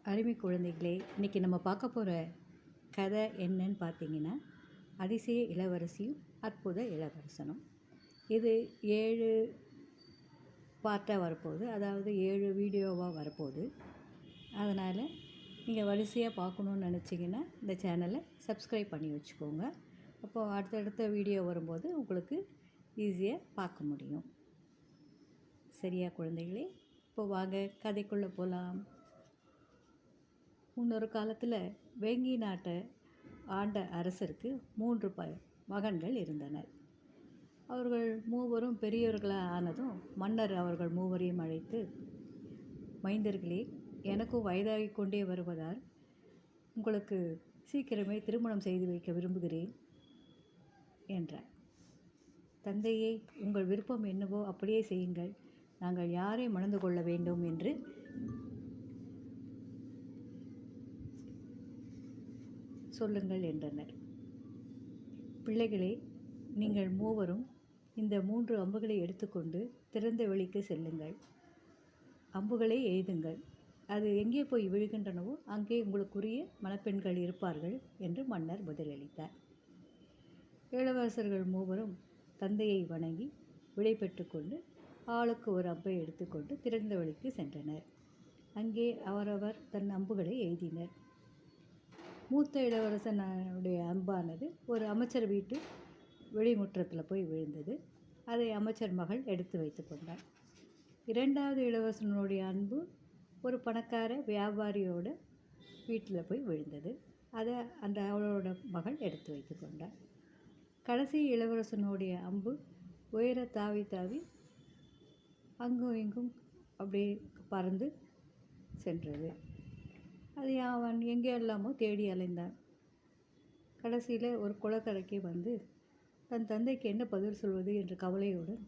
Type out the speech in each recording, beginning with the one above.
அருமை குழந்தைகளே, இன்றைக்கி நம்ம பார்க்க போகிற கதை என்னன்னு பார்த்தீங்கன்னா, அதிசய இளவரசியும் அற்புத இளவரசனும். இது 7 பார்ட்டாக வரப்போகுது, அதாவது 7 வீடியோவாக வரப்போகுது. அதனால் நீங்கள் வரிசையாக பார்க்கணுன்னு நினச்சிங்கன்னா இந்த சேனலை சப்ஸ்கிரைப் பண்ணி வச்சுக்கோங்க. அப்போது அடுத்தடுத்த வீடியோ வரும்போது உங்களுக்கு ஈஸியாக பார்க்க முடியும். சரியா குழந்தைகளே? இப்போ வாங்க கதைக்குள்ளே போகலாம். முன்னொரு காலத்தில் வேங்கி நாட்டை ஆண்ட அரசருக்கு 3 மகன்கள் இருந்தனர். அவர்கள் மூவரும் பெரியவர்களாக ஆனதும் மன்னர் அவர்கள் மூவரையும் அழைத்து, மைந்தர்களே, எனக்கும் வயதாகி கொண்டே வருவதால் உங்களுக்கு சீக்கிரமே திருமணம் செய்து வைக்க விரும்புகிறேன் என்றார். தந்தையை, உங்கள் விருப்பம் என்னவோ அப்படியே செய்யுங்கள். நாங்கள் யாரை மணந்து கொள்ள வேண்டும் என்று சொல்லுங்கள் என்றனர். பிள்ளைகளே, நீங்கள் மூவரும் இந்த 3 அம்புகளை எடுத்துக்கொண்டு திறந்த வெளிக்கு செல்லுங்கள். அம்புகளை எய்துங்கள். அது எங்கே போய் விழுகின்றனவோ அங்கே உங்களுக்குரிய மணப்பெண்கள் இருப்பார்கள் என்று மன்னர் பதிலளித்தார். இளவரசர்கள் மூவரும் தந்தையை வணங்கி விடை பெற்று கொண்டு ஆளுக்கு ஒரு அம்பை எடுத்துக்கொண்டு திறந்த வெளிக்கு சென்றனர். அங்கே அவரவர் தன் அம்புகளை எய்தினர். மூத்த இளவரசனுடைய அம்பானது ஒரு அமைச்சர் வீட்டு வெளிமுற்றத்தில் போய் விழுந்தது. அதை அமைச்சர் மகள் எடுத்து வைத்து கொண்டார். 2வது இளவரசனுடைய அன்பு ஒரு பணக்கார வியாபாரியோட வீட்டில் போய் விழுந்தது. அதை அவளோட மகள் எடுத்து வைத்து கொண்டார். கடைசி இளவரசனுடைய அம்பு உயர தாவி தாவி அங்கும் இங்கும் அப்படியே பறந்து சென்றது. அதை அவன் எங்கே எல்லாமோ தேடி அலைந்தான். கடைசியில் ஒரு குளக்கரைக்கு வந்து தன் தந்தைக்கு என்ன பதில் சொல்வது என்ற கவலையுடன்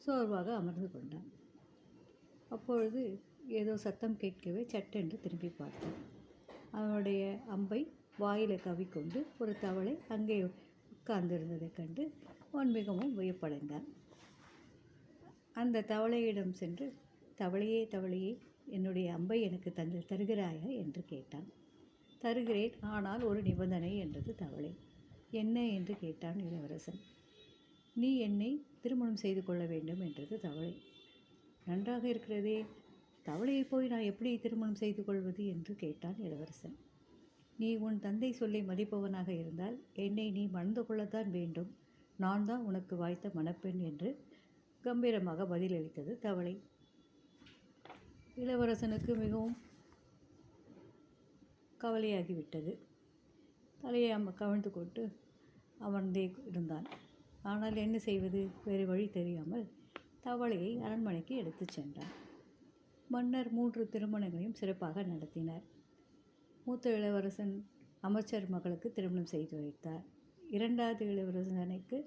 சோர்வாக அமர்ந்து கொண்டான். அப்பொழுது ஏதோ சத்தம் கேட்கவே சட்டென்று திரும்பி பார்த்தான். அவனுடைய அம்பை வாயில் கவிக்கொண்டு ஒரு தவளை அங்கே உட்கார்ந்திருந்ததைக் கண்டு அவன் மிகவும் வியப்படைந்தான். அந்த தவளையிடம் சென்று, தவளையே தவளையே, என்னுடைய அம்பை எனக்கு தருகிறாயா என்று கேட்டான். தருகிறேன், ஆனால் ஒரு நிபந்தனை என்றது தவளை. என்ன என்று கேட்டான் இளவரசன். நீ என்னை திருமணம் செய்து கொள்ள வேண்டும் என்றது தவளை. நன்றாக இருக்கிறதே, தவளையை போய் நான் எப்படி திருமணம் செய்து கொள்வது என்று கேட்டான் இளவரசன். நீ உன் தந்தை சொல்லை மதிப்பவனாக இருந்தால் என்னை நீ மணந்து கொள்ளத்தான் வேண்டும். நான் தான் உனக்கு வாய்த்த மணப்பெண் என்று கம்பீரமாக பதிலளித்தது தவளை. இளவரசனுக்கு மிகவும் கவலையாகிவிட்டது. தலையை கவிழ்ந்து கொண்டு அமர்ந்தே இருந்தான். ஆனால் என்ன செய்வது, வேறு வழி தெரியாமல் தவளையை அரண்மனைக்கு எடுத்து சென்றான். மன்னர் 3 திருமணங்களையும் சிறப்பாக நடத்தினார். மூத்த இளவரசன் அமைச்சர் மகளுக்கு திருமணம் செய்து வைத்தார். 2வது இளவரசனுக்கு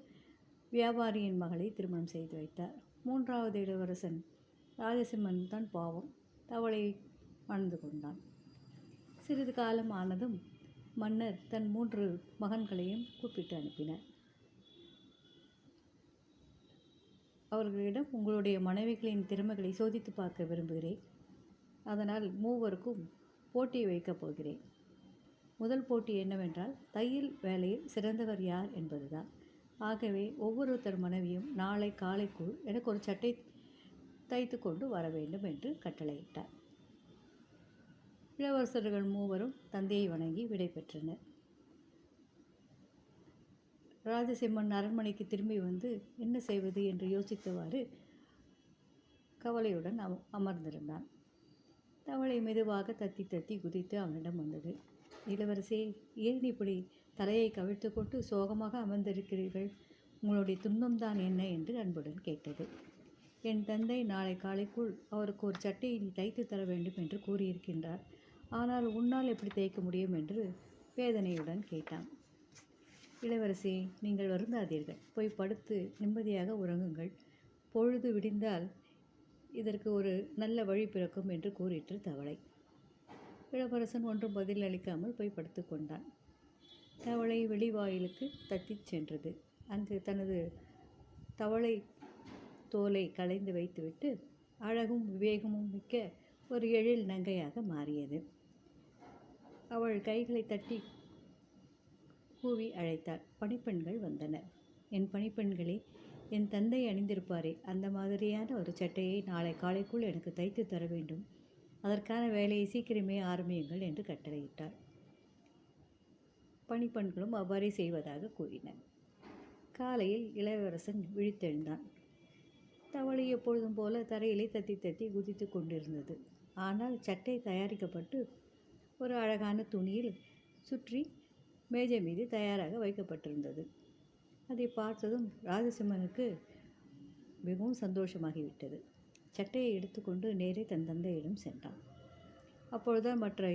வியாபாரியின் மகளை திருமணம் செய்து வைத்தார். 3வது இளவரசன் ராஜசிம்மன் தான் பாவம், தவளையை மணந்து கொண்டான். சிறிது காலம் ஆனதும் மன்னர் தன் 3 மகன்களையும் கூப்பிட்டு அனுப்பினார். அவர்களிடம், உங்களுடைய மனைவிகளின் திறமைகளை சோதித்து பார்க்க விரும்புகிறேன். அதனால் மூவருக்கும் போட்டி வைக்கப் போகிறேன். முதல் போட்டி என்னவென்றால், தையல் வேலையில் சிறந்தவர் யார் என்பதுதான். ஆகவே ஒவ்வொருத்தர் மனைவியும் நாளை காலைக்குள் எனக்கு ஒரு சட்டை தைத்து கொண்டு வர வேண்டும் என்று கட்டளையிட்டார். இளவரசர்கள் மூவரும் தந்தையை வணங்கி விடை பெற்றனர். ராஜசிம்மன் அரண்மனைக்கு திரும்பி வந்து என்ன செய்வது என்று யோசித்தவாறு கவலையுடன் அமர்ந்திருந்தான். தவளை மெதுவாக தத்தி தத்தி குதித்து அவனிடம் வந்தது. இளவரசே, ஏன் இப்படி தலையை கவிழ்த்து கொண்டு சோகமாக அமர்ந்திருக்கிறீர்கள்? உங்களுடைய துன்பம்தான் என்ன என்று அன்புடன் கேட்டது. என் தந்தை நாளை காலைக்குள் அவருக்கு ஒரு சட்டையை நீ தைத்து தர வேண்டும் என்று கூறியிருக்கின்றார். ஆனால் உன்னால் எப்படி தைக்க முடியும் என்று வேதனையுடன் கேட்டான். இளவரசி, நீங்கள் வருந்தாதீர்கள். போய் படுத்து நிம்மதியாக உறங்குங்கள். பொழுது விடிந்தால் இதற்கு ஒரு நல்ல வழி பிறக்கும் என்று கூறிற்று தவளை. இளவரசன் ஒன்றும் பதில் அளிக்காமல் போய் படுத்து கொண்டான். தவளை வெளிவாயிலுக்கு தத்தி சென்றது. அங்கு தனது தவளை தோலை களைந்து வைத்துவிட்டு அழகும் விவேகமும் மிக்க ஒரு எழில் நங்கையாக மாறியது. அவள் கைகளை தட்டி கூவி அழைத்தாள். பணிப்பெண்கள் வந்தனர். என் பணிப்பெண்களே, என் தந்தை அணிந்திருப்பாரே அந்த மாதிரியான ஒரு சட்டையை நாளை காலைக்குள் எனக்கு தைத்து தர வேண்டும். அதற்கான வேலையை சீக்கிரமே ஆரம்பியுங்கள் என்று கட்டளையிட்டாள். பணிப்பெண்களும் அவ்வாறே செய்வதாக கூறினர். காலையில் இளவரசன் விழித்தெழுந்தான். தவளை எப்பொழுதும் போல தரையிலே தத்தி தத்தி குதித்து கொண்டிருந்தது. ஆனால் சட்டை தயாரிக்கப்பட்டு ஒரு அழகான துணியில் சுற்றி மேஜை மீது தயாராக வைக்கப்பட்டிருந்தது. அதை பார்த்ததும் ராஜசிம்மனுக்கு மிகவும் சந்தோஷமாகிவிட்டது. சட்டையை எடுத்துக்கொண்டு நேரே தன் தந்தையிடம் சென்றான். அப்பொழுதுதான் மற்ற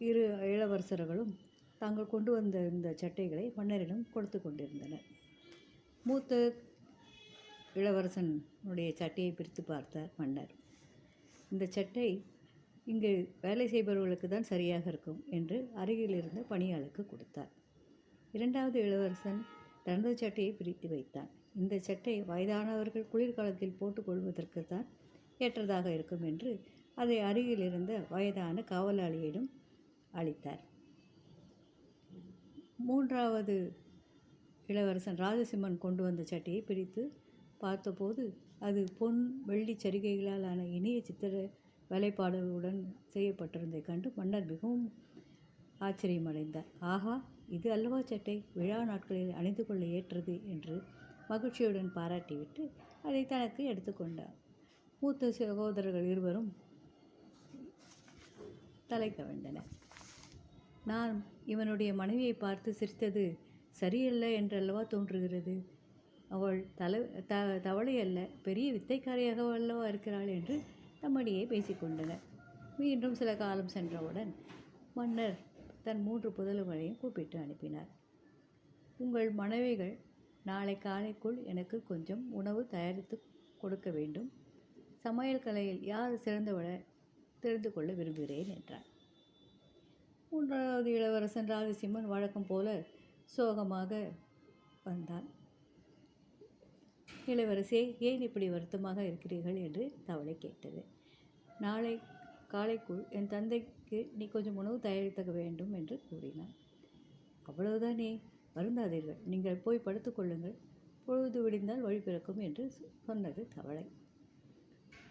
இரு இளவரசர்களும் தாங்கள் கொண்டு வந்த இந்த சட்டைகளை மன்னரிடம் கொடுத்து கொண்டிருந்தனர். மூத்த இளவரசனுடைய சட்டையை பிரித்து பார்த்தார் மன்னர். இந்த சட்டை இங்கு வேலை செய்பவர்களுக்கு தான் சரியாக இருக்கும் என்று அருகில் இருந்த பணியாளுக்கு கொடுத்தார். இரண்டாவது இளவரசன் தனது சட்டையை பிரித்து வைத்தான். இந்த சட்டை வயதானவர்கள் குளிர்காலத்தில் போட்டுக்கொள்வதற்கு தான் ஏற்றதாக இருக்கும் என்று அதை அருகில் இருந்த வயதான காவலாளியிடம் அளித்தார். மூன்றாவது இளவரசன் ராஜசிம்மன் கொண்டு வந்த சட்டையை பிரித்து பார்த்தபோது அது பொன் வெள்ளி சரிகைகளால் ஆன இனிய சித்திர வேலைப்பாடுகளுடன் செய்யப்பட்டிருந்ததைக் கண்டு மன்னர் மிகவும் ஆச்சரியமடைந்தார். ஆஹா, இது அல்லவா சட்டை, விழா நாட்களில் அணிந்து கொள்ள ஏற்றது என்று மகிழ்ச்சியுடன் பாராட்டிவிட்டு அதை தனக்கு எடுத்துக்கொண்டார். மூத்த சகோதரர்கள் இருவரும் தலை கவிழ்ந்தனர். நான் இவனுடைய மனைவியை பார்த்து சிரித்தது சரியல்ல என்றல்லவா தோன்றுகிறது. அவள் தவளை அல்ல, பெரிய வித்தைக்காரியாக அல்லவா இருக்கிறாள் என்று தம்மடியே பேசிக்கொண்டனர். மீண்டும் சில காலம் சென்றவுடன் மன்னர் தன் 3 புதல்வர்களையும் கூப்பிட்டு அனுப்பினார். உங்கள் மனைவிகள் நாளை காலைக்குள் எனக்கு கொஞ்சம் உணவு தயாரித்து கொடுக்க வேண்டும். சமையல் கலையில் யார் சிறந்தவள தெரிந்து கொள்ள விரும்புகிறேன் என்றார். மூன்றாவது இளவரசன் ராஜசிம்மன் வழக்கம் போல சோகமாக வந்தான். இளவரசே, ஏன் இப்படி வருத்தமாக இருக்கிறீர்கள் என்று தவளை கேட்டது. நாளை காலைக்குள் என் தந்தைக்கு நீ கொஞ்சம் உணவு தயாரிக்க வேண்டும் என்று கூறினான். அவ்வளவுதானே, வருந்தாதீர்கள், நீங்கள் போய் படுத்துக்கொள்ளுங்கள், பொழுது விடிந்தால் வழி பிறக்கும் என்று சொன்னது தவளை.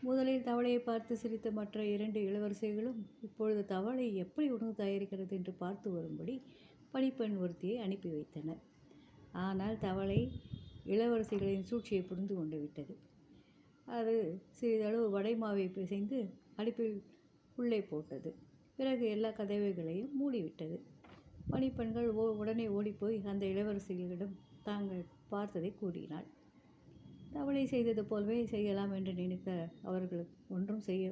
முதலில் தவளையை பார்த்து சிரித்த மற்ற 2 இளவரசிகளும் இப்பொழுது தவளை எப்படி உணவு தயாரிக்கிறது என்று பார்த்து வரும்படி பணிப்பெண் ஒருத்தியை அனுப்பி வைத்தனர். ஆனால் தவளை இளவரசிகளின் சூழ்ச்சியை புரிந்து கொண்டு விட்டது. அது சிறிதளவு வடை மாவை பிசைந்து அடுப்பில் உள்ளே போட்டது. பிறகு எல்லா கதவுகளையும் மூடிவிட்டது. பணிப்பெண்கள் உடனே ஓடிப்போய் அந்த இளவரசிகளிடம் தாங்கள் பார்த்ததை கூறினாள். தவளை செய்தது போலவே செய்யலாம் என்று நினைத்த அவர்களுக்கு ஒன்றும் செய்ய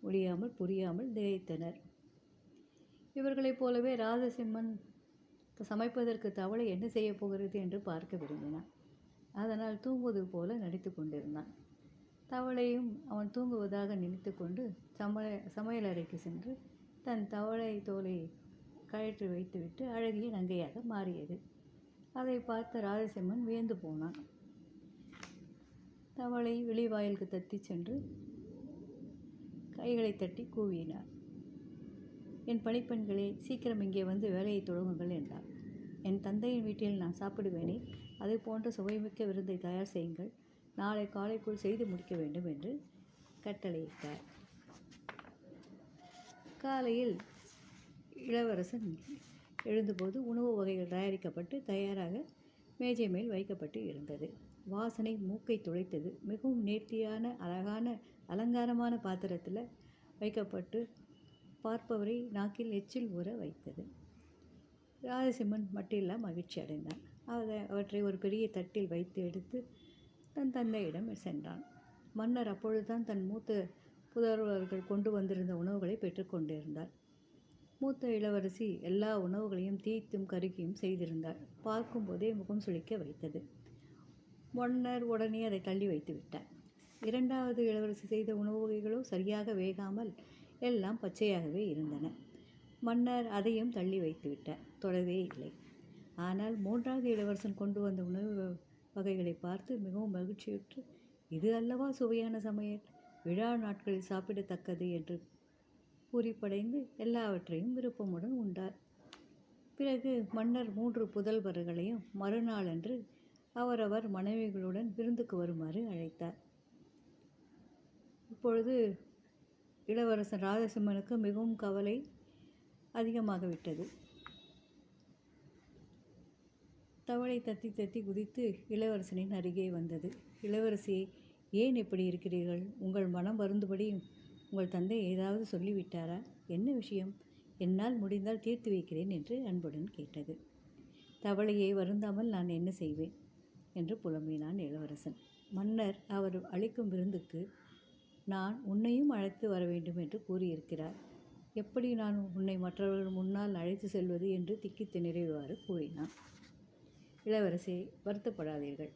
முடியாமல் புரியாமல் திகைத்தனர். இவர்களைப் போலவே ராஜசிம்மன் சமைப்பதற்கு தவளை என்ன செய்ய போகிறது என்று பார்க்க விரும்பினான். அதனால் தூங்குவது போல நடித்து கொண்டிருந்தான். தவளையும் அவன் தூங்குவதாக நினைத்து கொண்டு சமையலறைக்கு சென்று தன் தவளை தோலை கழற்றி வைத்துவிட்டு அழகிய நங்கையாக மாறியது. அதை பார்த்த ராஜசிம்மன் வியந்து போனான். தவளை வெளிவாயிலுக்கு தத்தி சென்று கைகளை தட்டி கூவினார். என் பணிப்பெண்களே, சீக்கிரம் இங்கே வந்து வேலையை தொடங்குங்கள் என்றார். என் தந்தையின் வீட்டில் நான் சாப்பிடுவேனே, அதை போன்ற சுவைமிக்க விருந்தை தயார் செய்யுங்கள், நாளை காலைக்குள் செய்து முடிக்க வேண்டும் என்று கட்டளையிட்டார். காலையில் இளவரசன் எழுந்தபோது உணவு வகைகள் தயாரிக்கப்பட்டு தயாராக மேஜை மேல் வைக்கப்பட்டு இருந்தது. வாசனை மூக்கை துளைத்தது. மிகவும் நேர்த்தியான அழகான அலங்காரமான பாத்திரத்தில் வைக்கப்பட்டு பார்ப்பவரை நாக்கில் எச்சில் ஊற வைத்தது. ராஜசிம்மன் மட்டில்லா மகிழ்ச்சி அடைந்தான். அவற்றை ஒரு பெரிய தட்டில் வைத்து எடுத்து தன் தந்தையிடம் சென்றான். மன்னர் அப்பொழுதுதான் தன் மூத்த புதல்வர்கள் கொண்டு வந்திருந்த உணவுகளை பெற்றுக்கொண்டிருந்தார். மூத்த இளவரசி எல்லா உணவுகளையும் தீய்த்தும் கருகியும் செய்திருந்தாள். பார்க்கும்போதே முகம் சுளிக்க வைத்தது. மன்னர் உடனே அதை தள்ளி வைத்து விட்டார். இரண்டாவது இளவரசி செய்த உணவு வகைகளோ சரியாக வேகாமல் எல்லாம் பச்சையாகவே இருந்தன. மன்னர் அதையும் தள்ளி வைத்து விட்டார், தொடவே இல்லை. ஆனால் மூன்றாவது இளவரசன் கொண்டு வந்த உணவு வகைகளை பார்த்து மிகவும் மகிழ்ச்சியுற்று, இது அல்லவா சுவையான சமையல், விழா நாட்களில் சாப்பிடத்தக்கது என்று பூரிப்படைந்து எல்லாவற்றையும் விருப்பமுடன் உண்டார். பிறகு மன்னர் 3 புதல்வர்களையும் மறுநாளன்று அவரவர் மனைவிகளுடன் விருந்துக்கு வருமாறு அழைத்தார். இப்பொழுது இளவரசன் ராஜசிம்மனுக்கு மிகவும் கவலை அதிகமாகிவிட்டது. தவளை தத்தி தத்தி குதித்து இளவரசனின் அருகே வந்தது. இளவரசியே, ஏன் இப்படி இருக்கிறீர்கள்? உங்கள் மனம் வருந்துபடி உங்கள் தந்தை ஏதாவது சொல்லிவிட்டாரா? என்ன விஷயம்? என்னால் முடிந்தால் தீர்த்து வைக்கிறேன் என்று அன்புடன் கேட்டது. தவளையை வருந்தாமல் நான் என்ன செய்வேன் என்று புலம்பினான் இளவரசன். மன்னர் அவர் அளிக்கும் விருந்துக்கு நான் உன்னையும் அழைத்து வர வேண்டும் என்று கூறியிருக்கிறார். எப்படி நான் உன்னை மற்றவர்கள் முன்னால் அழைத்து செல்வது என்று திக்கித்து நிறைவாறு கூறினான். இளவரசே, வருத்தப்படாதீர்கள்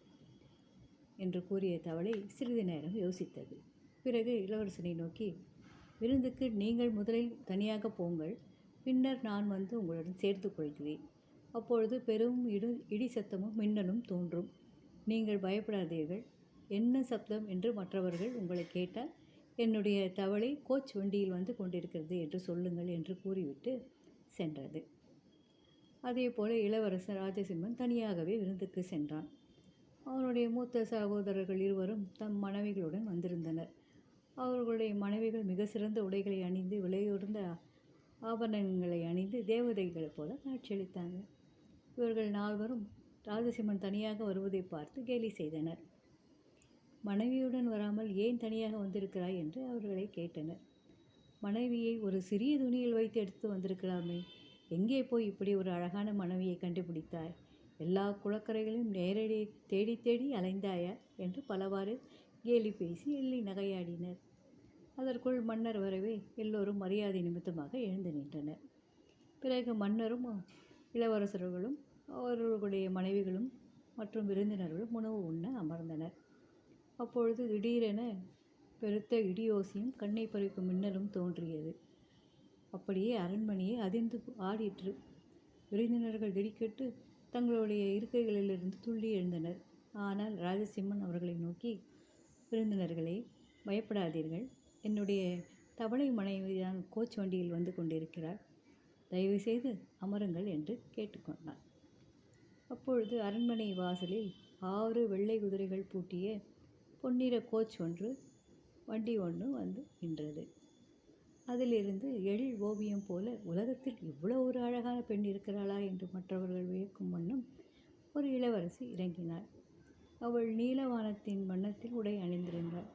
என்று கூறிய தவளை சிறிது நேரம் யோசித்தது. பிறகு இளவரசனை நோக்கி, விருந்துக்கு நீங்கள் முதலில் தனியாக போங்கள், பின்னர் நான் வந்து உங்களுடன் சேர்த்து கொள்கிறேன். அப்பொழுது பெரும் இடி சத்தமும் மின்னலும் தோன்றும். நீங்கள் பயப்படாதீர்கள். என்ன சப்தம் என்று மற்றவர்கள் உங்களை கேட்டால் என்னுடைய தவளை கோச் வண்டியில் வந்து கொண்டிருக்கிறது என்று சொல்லுங்கள் என்று கூறிவிட்டு சென்றது. அதேபோல இளவரசர் ராஜசிம்மன் தனியாகவே விருந்துக்கு சென்றான். அவனுடைய மூத்த சகோதரர்கள் இருவரும் தம் மனைவிகளுடன் வந்திருந்தனர். அவர்களுடைய மனைவிகள் மிக சிறந்த உடைகளை அணிந்து விலையுயர்ந்த ஆபரணங்களை அணிந்து தேவதைகளைப் போல காட்சியளித்தாங்க. இவர்கள் நால்வரும் ராஜசிம்மன் தனியாக வருவதை பார்த்து கேலி செய்தனர். மனைவியுடன் வராமல் ஏன் தனியாக வந்திருக்கிறாய் என்று அவர்களை கேட்டனர். மனைவியை ஒரு சிறிய துணியில் வைத்து எடுத்து வந்திருக்கலாமே, எங்கே போய் இப்படி ஒரு அழகான மனைவியை கண்டுபிடித்தாய்? எல்லா குளக்கரைகளையும் நேரடி தேடி தேடி அலைந்தாயா என்று பலவாறு கேலி பேசி எள்ளி நகையாடினர். அதற்குள் மன்னர் வரவே எல்லோரும் மரியாதை நிமித்தமாக எழுந்து நின்றனர். பிறகு மன்னரும் இளவரசர்களும் அவர்களுடைய மனைவிகளும் மற்றும் விருந்தினர்களும் உணவு உண்ண அமர்ந்தனர். அப்பொழுது திடீரென பெருத்த இடியோசியும் கண்ணை பறிக்கும் மின்னலும் தோன்றியது. அப்படியே அரண்மனையை அதிர்ந்து ஆடிற்று. விருந்தினர்கள் திடுக்கிட்டு தங்களுடைய இருக்கைகளிலிருந்து துள்ளி எழுந்தனர். ஆனால் ராஜசிம்மன் அவர்களை நோக்கி, விருந்தினர்களே, பயப்படாதீர்கள். என்னுடைய தவளை மனைவிதான் கோச் வண்டியில் வந்து கொண்டிருக்கிறார். தயவுசெய்து அமருங்கள் என்று கேட்டுக்கொண்டார். அப்பொழுது அரண்மனை வாசலில் 6 வெள்ளை குதிரைகள் பூட்டிய பொன்னிற கோச் வண்டி ஒன்று வந்து நின்றது. அதிலிருந்து எழில் ஓவியம் போல உலகத்தில் இவ்வளோ ஒரு அழகான பெண் இருக்கிறாளா என்று மற்றவர்கள் வியக்கும் வண்ணம் ஒரு இளவரசி இறங்கினாள். அவள் நீலவானத்தின் வண்ணத்தில் உடை அணிந்திருந்தாள்.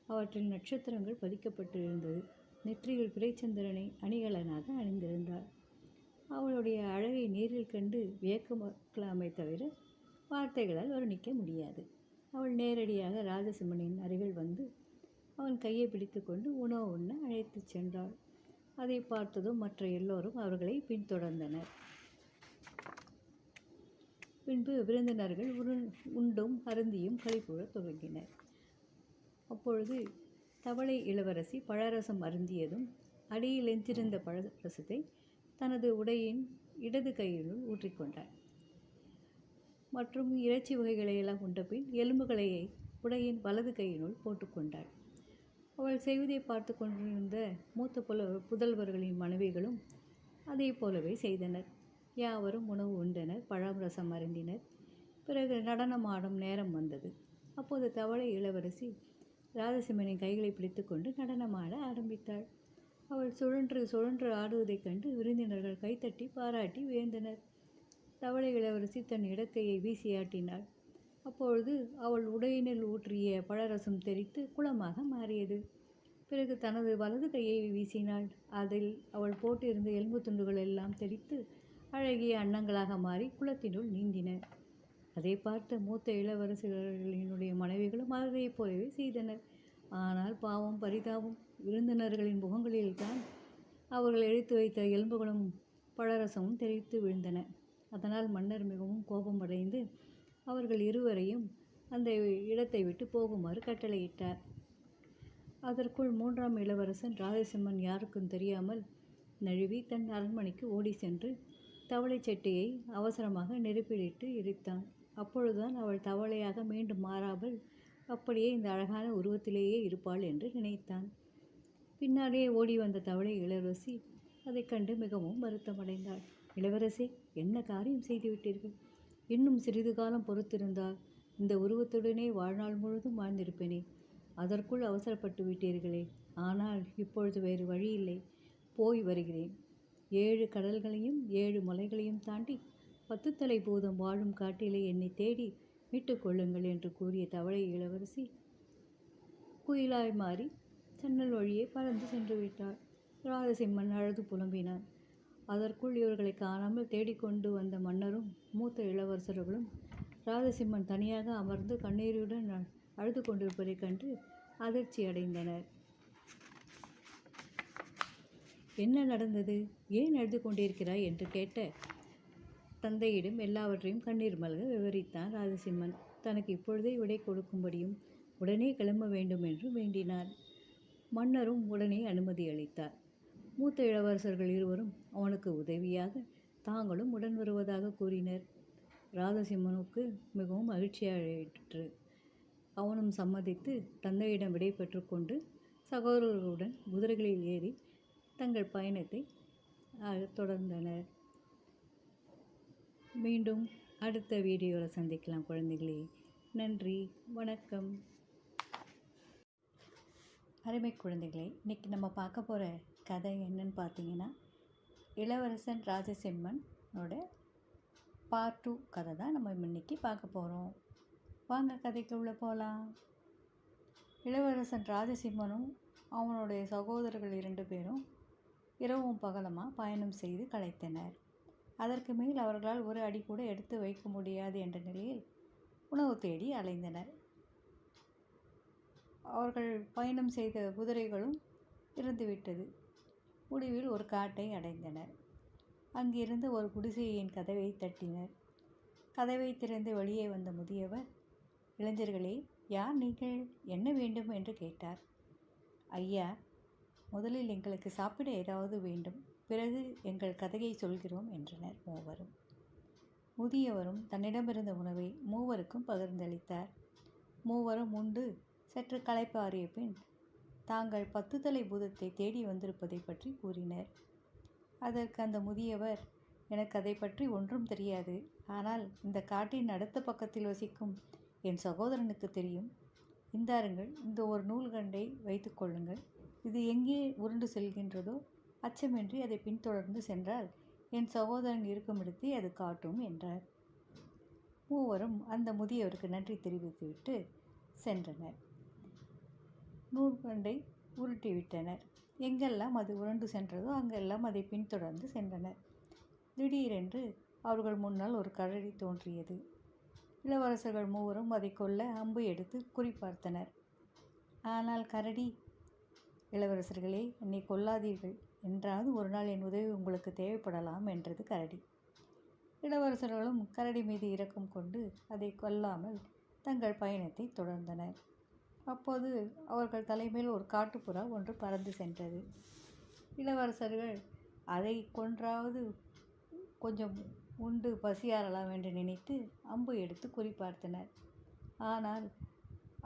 அவற்றில் நட்சத்திரங்கள் பதிக்கப்பட்டிருந்தது. நெற்றியில் பிறைச்சந்திரனை அணிகலனாக அணிந்திருந்தாள். அவளுடைய அழகை நேரில் கண்டு வியக்கலாமே தவிர வார்த்தைகளால் வர்ணிக்க முடியாது. அவள் நேரடியாக ராஜசிம்மனின் அருகில் வந்து அவன் கையை பிடித்து கொண்டு உணவு உண்ண அழைத்து சென்றாள். அதை பார்த்ததும் மற்ற எல்லோரும் அவர்களை பின்தொடர்ந்தனர். பின்பு விருந்தினர்கள் உண்டும் அருந்தியும் களிப்புறத் துவங்கினர். அப்பொழுது தவளை இளவரசி பழரசம் அருந்தியதும் அடியில் எஞ்சிருந்த பழரசத்தை தனது உடையின் இடது கையினுள் ஊற்றிக்கொண்டாள். மற்றும் இறைச்சி வகைகளையெல்லாம் உண்டபின் எலும்புகளை உடையின் வலது கையினுள் போட்டுக்கொண்டாள். அவள் செய்வதை பார்த்து கொண்டிருந்த மூத்த புதல்வர்களின் மனைவிகளும் அதே போலவே செய்தனர். யாவரும் உணவு உண்டனர், பழம் ரசம் அருந்தினர். பிறகு நடனமாடும் நேரம் வந்தது. அப்போது தவளை இளவரசி ராஜசிம்மனின் கைகளை பிடித்து கொண்டு நடனமாட ஆரம்பித்தாள். அவள் சுழன்று சுழன்று ஆடுவதைக் கண்டு விருந்தினர்கள் கைத்தட்டி பாராட்டி வியந்தனர். தவளை இளவரசி தன் இடக்கையை வீசியாட்டினாள். அப்பொழுது அவள் உடையினில் ஊற்றிய பழரசம் தெறித்து குளமாக மாறியது. பிறகு தனது வலது கையை வீசினாள். அதில் அவள் போட்டிருந்த எலும்பு துண்டுகள் எல்லாம் தெறித்து அழகிய அன்னங்களாக மாறி குளத்தினுள் நீந்தின. அதை பார்த்த மூத்த இளவரசர்களினுடைய மனைவிகளும் அதை போலவே செய்தனர். ஆனால் பாவம், பரிதாபம், விருந்தினர்களின் முகங்களில்தான் அவர்கள் எடுத்து வைத்த எலும்புகளும் பழரசமும் தெறித்து விழுந்தன. அதனால் மன்னர் மிகவும் கோபமடைந்து அவர்கள் இருவரையும் அந்த இடத்தை விட்டு போகுமாறு கட்டளையிட்டார். அதற்குள் 3ஆம் இளவரசன் ராஜசிம்மன் யாருக்கும் தெரியாமல் நழுவி தன் அரண்மனைக்கு ஓடி சென்று தவளை சட்டையை அவசரமாக நெருப்பிலிட்டு எரித்தான். அப்பொழுதுதான் அவள் தவளையாக மீண்டும் மாறாமல் அப்படியே இந்த அழகான உருவத்திலேயே இருப்பாள் என்று நினைத்தான். பின்னாலே ஓடி வந்த தவளை இளவரசி அதைக் கண்டு மிகவும் வருத்தமடைந்தாள். இளவரசே, என்ன காரியம் செய்துவிட்டீர்கள்? இன்னும் சிறிது காலம் பொறுத்திருந்தால் இந்த உருவத்துடனே வாழ்நாள் முழுதும் வாழ்ந்திருப்பேனே. அதற்குள் அவசரப்பட்டு விட்டீர்களே. ஆனால் இப்பொழுது வேறு வழியில்லை. போய் வருகிறேன். 7 கடல்களையும் 7 மலைகளையும் தாண்டி 10 தலை பூதம் வாழும் காட்டிலே என்னை தேடி மீட்டுக் கொள்ளுங்கள் என்று கூறிய தவளை இளவரசி குயிலாய் மாறி ஜன்னல் வழியே பறந்து சென்று விட்டாள். ராஜசிம்மன் அழுது புலம்பினான். அதற்குள் இவர்களை காணாமல் தேடிக்கொண்டு வந்த மன்னரும் மூத்த இளவரசர்களும் ராஜசிம்மன் தனியாக அமர்ந்து கண்ணீருடன் அழுது கொண்டிருப்பதைக் கண்டு அதிர்ச்சி அடைந்தனர். என்ன நடந்தது? ஏன் அழுது கொண்டிருக்கிறாய் என்று கேட்ட தந்தையிடம் எல்லாவற்றையும் கண்ணீர் மல்க விவரித்தான் ராஜசிம்மன். தனக்கு இப்பொழுதே விடை கொடுக்கும்படியும் உடனே கிளம்ப வேண்டும் என்று வேண்டினார். மன்னரும் உடனே அனுமதி அளித்தார். மூத்த இளவரசர்கள் இருவரும் அவனுக்கு உதவியாக தாங்களும் உடன் வருவதாக கூறினர். ராஜசிம்மனுக்கு மிகவும் மகிழ்ச்சியாயிற்று. அவனும் சம்மதித்து தந்தையிடம் விடை பெற்று கொண்டு சகோதரர்களுடன் குதிரைகளில் ஏறி தங்கள் பயணத்தை தொடர்ந்தனர். மீண்டும் அடுத்த வீடியோவில் சந்திக்கலாம் குழந்தைகளே. நன்றி, வணக்கம். அருமை குழந்தைகளே, இன்றைக்கி நம்ம பார்க்க போகிற கதை என்னன்னு பார்த்தீங்கன்னா, இளவரசன் ராஜசிம்மனோட பார்ட் 2 கதை தான் நம்ம இன்றைக்கி பார்க்க போகிறோம். வாங்க கதைக்குள்ளே போகலாம். இளவரசன் ராஜசிம்மனும் அவனுடைய சகோதரர்கள் 2 பேரும் இரவும் பகலமாக பயணம் செய்து களைத்தனர். அதற்கு மேல் அவர்களால் ஒரு அடி கூட எடுத்து வைக்க முடியாது என்ற நிலையில் உணவு தேடி அலைந்தனர். அவர்கள் பயணம் செய்த குதிரைகளும் இறந்துவிட்டது. முடிவில் ஒரு காட்டை அடைந்தனர். அங்கிருந்து ஒரு குடிசையின் கதவை தட்டினர். கதவை திறந்து வெளியே வந்த முதியவர், இளைஞர்களே, யார் நீங்கள்? என்ன வேண்டும் என்று கேட்டார். ஐயா, முதலில் எங்களுக்கு சாப்பிட ஏதாவது வேண்டும், பிறகு எங்கள் கதையை சொல்கிறோம் என்றனர் மூவரும். முதியவரும் தன்னிடமிருந்த உணவை மூவருக்கும் பகிர்ந்தளித்தார். மூவரும் உண்டு சற்று களைப்பாறிய பின் தாங்கள் 10 தலை பூதத்தை தேடி வந்திருப்பதை பற்றி கூறினர். அதற்கு அந்த முதியவர், எனக்கு அதை பற்றி ஒன்றும் தெரியாது. ஆனால் இந்த காட்டின் அடுத்த பக்கத்தில் வசிக்கும் என் சகோதரனுக்கு தெரியும். இந்தாருங்கள், இந்த ஒரு நூல்கண்டை வைத்து கொள்ளுங்கள். இது எங்கே உருண்டு செல்கின்றதோ அச்சமின்றி அதை பின்தொடர்ந்து சென்றால் என் சகோதரன் இருக்கும் இடத்தை அது காட்டும் என்றார். மூவரும் அந்த முதியவருக்கு நன்றி தெரிவித்துவிட்டு சென்றனர். நூற்கண்டை உருட்டிவிட்டனர். எங்கெல்லாம் அது உருண்டு சென்றதோ அங்கெல்லாம் அதை பின்தொடர்ந்து சென்றனர். திடீரென்று அவர்கள் முன்னால் ஒரு கரடி தோன்றியது. இளவரசர்கள் மூவரும் அதை கொல்ல அம்பு எடுத்து குறிப்பார்த்தனர். ஆனால் கரடி, இளவரசர்களே, என்னை கொல்லாதீர்கள், என்றாவது ஒரு நாள் என் உதவி உங்களுக்கு தேவைப்படலாம் என்றது கரடி. இளவரசர்களும் கரடி மீது இரக்கம் கொண்டு அதை கொல்லாமல் தங்கள் பயணத்தை தொடர்ந்தனர். அப்போது அவர்கள் தலைமையில் ஒரு காட்டுப்புறா ஒன்று பறந்து சென்றது. இளவரசர்கள் அதை கொன்றாவது கொஞ்சம் உண்டு பசியாறலாம் என்று நினைத்து அம்பு எடுத்து குறிப்பார்த்தனர். ஆனால்